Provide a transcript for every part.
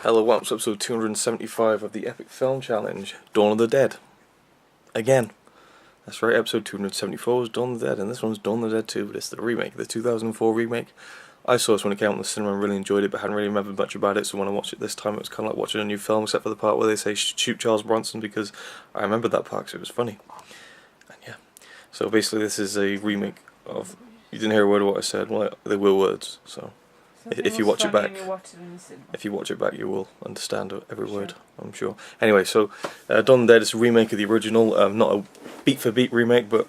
Hello, welcome to episode 275 of the Epic Film Challenge, Dawn of the Dead. Again. That's right, episode 274 was Dawn of the Dead, and this one's Dawn of the Dead 2, but it's the remake, the 2004 remake. I saw this when it came out in the cinema and really enjoyed it, but hadn't really remembered much about it, so when I watched it this time, it was kind of like watching a new film, except for the part where they say shoot Charles Bronson, because I remembered that part because it was funny. And yeah, so basically this is a remake of, you didn't hear a word of what I said, well, they were words, so... If you watch it back, you will understand every word, I'm sure. Anyway, so Dawn of the Dead is a remake of the original, not a beat-for-beat remake, but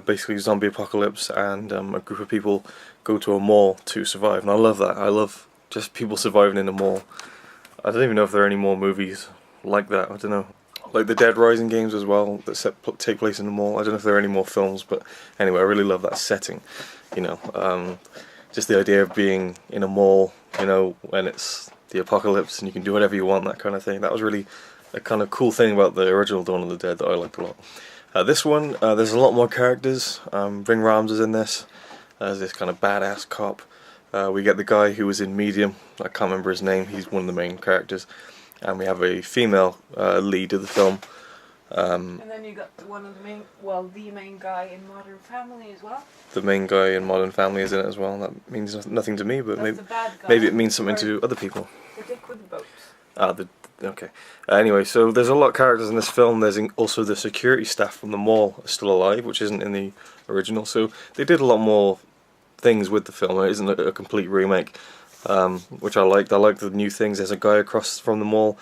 basically zombie apocalypse, and a group of people go to a mall to survive. And I love that. I love just people surviving in a mall. I don't even know if there are any more movies like that. I don't know. Like the Dead Rising games as well that take place in the mall. I don't know if there are any more films, but anyway, I really love that setting. You know. Just the idea of being in a mall, you know, when it's the apocalypse and you can do whatever you want, that kind of thing. That was really a kind of cool thing about the original Dawn of the Dead that I liked a lot. This one, there's a lot more characters. Ving Rhames is in this as this kind of badass cop. We get the guy who was in Medium. I can't remember his name. He's one of the main characters. And we have a female lead of the film. And then you got one of the main guy in Modern Family as well. The main guy in Modern Family is in it as well. That means nothing to me, but That's maybe it means something to other people. The dick with the boat. Okay. Anyway, so there's a lot of characters in this film. There's also the security staff from the mall are still alive, which isn't in the original. So they did a lot more things with the film. It isn't a complete remake, which I liked. I liked the new things. There's a guy across from the mall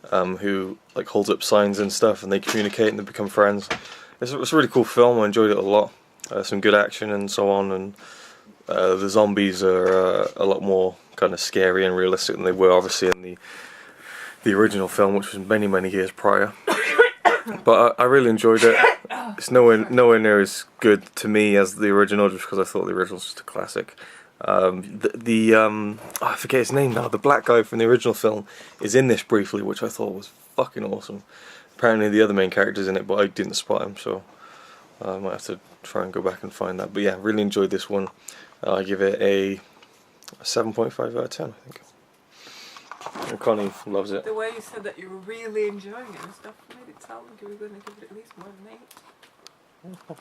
who like holds up signs and stuff, and they communicate and they become friends. It's a really cool film. I enjoyed it a lot. Some good action and so on, and the zombies are a lot more kind of scary and realistic than they were obviously in the original film, which was many years prior. But I really enjoyed it. It's nowhere near as good to me as the original, just because I thought the original was just a classic. I forget his name now. The black guy from the original film is in this briefly, which I thought was fucking awesome. Apparently the other main character's in it, but I didn't spot him, so I might have to try and go back and find that. But yeah, really enjoyed this one. I give it a 7.5 out of 10, I think. And Connie loves it. The way you said that you were really enjoying it and stuff made it sound like you were going to give it at least more than 8.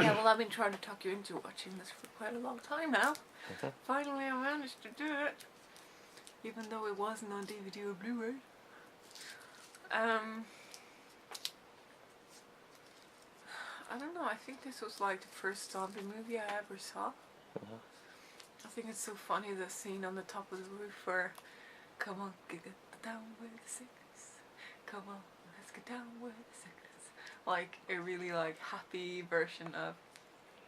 Yeah, well, I've been trying to talk you into watching this for quite a long time now. Finally, I managed to do it, even though it wasn't on DVD or Blu-ray. I don't know, I think this was like the first zombie movie I ever saw. I think it's so funny, the scene on the top of the roof where, come on, get down with the sickness. Come on, let's get down with the sickness. Like a really like happy version of,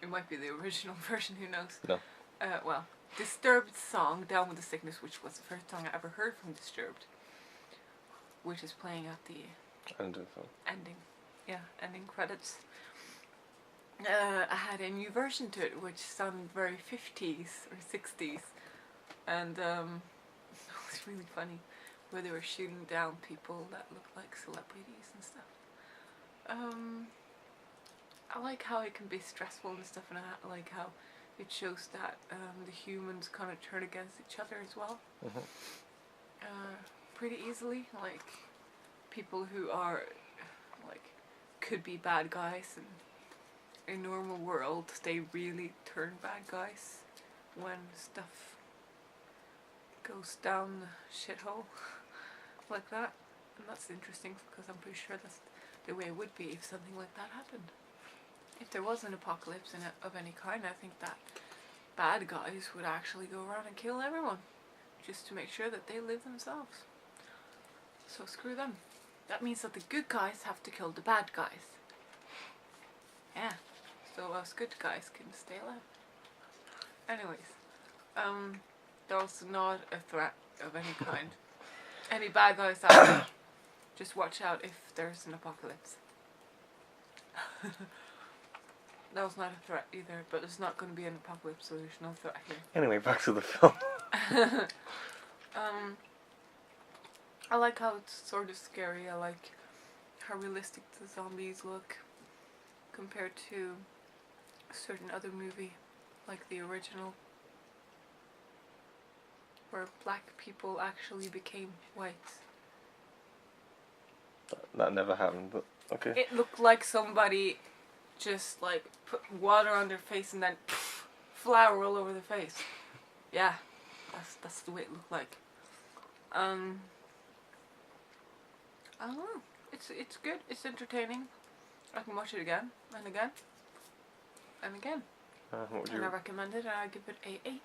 it might be the original version, who knows. No. Well, Disturbed song, Down with the Sickness, which was the first song I ever heard from Disturbed, which is playing at the ending credits. I had a new version to it which sounded very 50s or 60s, and it was really funny, where they were shooting down people that looked like celebrities and stuff. I like how it can be stressful and stuff, and I like how it shows that the humans kind of turn against each other as well. Pretty easily, like people who are like could be bad guys and in a normal world they really turn bad guys when stuff goes down the shithole like that. And that's interesting because I'm pretty sure that's the way it would be if something like that happened. If there was an apocalypse of any kind, I think that bad guys would actually go around and kill everyone just to make sure that they live themselves. So screw them. That means that the good guys have to kill the bad guys. Yeah, so us good guys can stay alive. Anyways, that was not a threat of any kind. Any bad guys out there, just watch out if there's an apocalypse. That was not a threat either, but there's not going to be an apocalypse, so there's no threat here. Anyway, back to the film. I like how it's sort of scary. I like how realistic the zombies look compared to a certain other movie, like the original, where black people actually became white. That never happened, but okay. It looked like somebody just like put water on their face and then flour all over their face. Yeah, that's the way it looked like. I don't know. It's good. It's entertaining. I can watch it again and again and again. What would you? And I recommend it, and I give it a 8.3.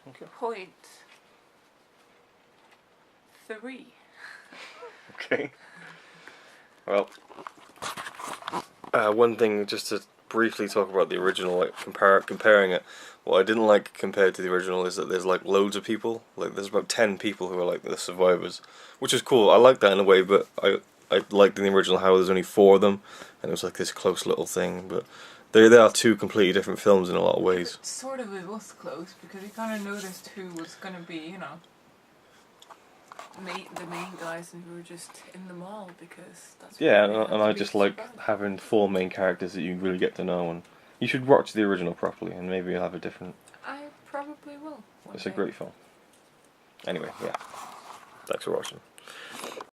Okay. Okay. Well, one thing just to briefly talk about the original, like comparing it. What I didn't like compared to the original is that there's like loads of people. Like there's about 10 people who are like the survivors, which is cool. I like that in a way, but I liked in the original how there's only 4 of them, and it was like this close little thing. But they are 2 completely different films in a lot of ways. Sort of, it was close because you kind of noticed who was gonna be, you know, the main guys, and who were just in the mall because that's. Yeah, what they had and to I be just to like survive. having 4 main characters that you really get to know, and you should watch the original properly, and maybe you'll have a different. I probably will. It's a great film. Anyway, yeah. Thanks for watching.